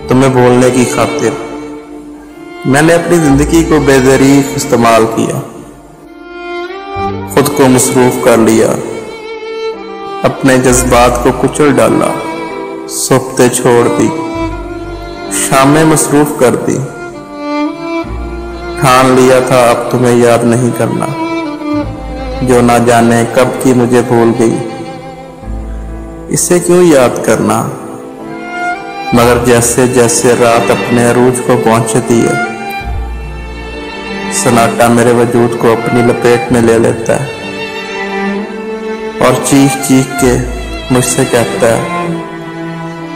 तुम्हें भूलने की खातिर मैंने अपनी जिंदगी को बेदरीफ इस्तेमाल किया, खुद को मसरूफ कर लिया, अपने जज्बात को कुचल डाला, सुबह छोड़ दी, शामें मसरूफ कर दी। ठान लिया था अब तुम्हें याद नहीं करना, जो ना जाने कब की मुझे भूल गई। इसे क्यों याद करना, मगर जैसे जैसे रात अपने अरूज को पहुंचती है, सन्नाटा मेरे वजूद को अपनी लपेट में ले लेता है और चीख चीख के मुझसे कहता है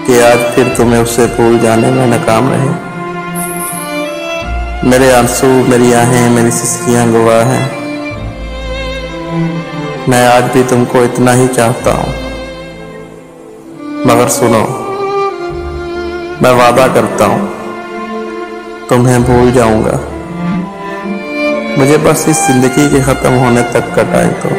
कि आज फिर तुम्हें उसे भूल जाने में नाकाम रहे। मेरे आंसू, मेरी आहें, मेरी सिसकियां गवाह हैं, मैं आज भी तुमको इतना ही चाहता हूं। मगर सुनो, मैं वादा करता हूं तुम्हें भूल जाऊंगा, मुझे बस इस जिंदगी के खत्म होने तक का टाइम दो।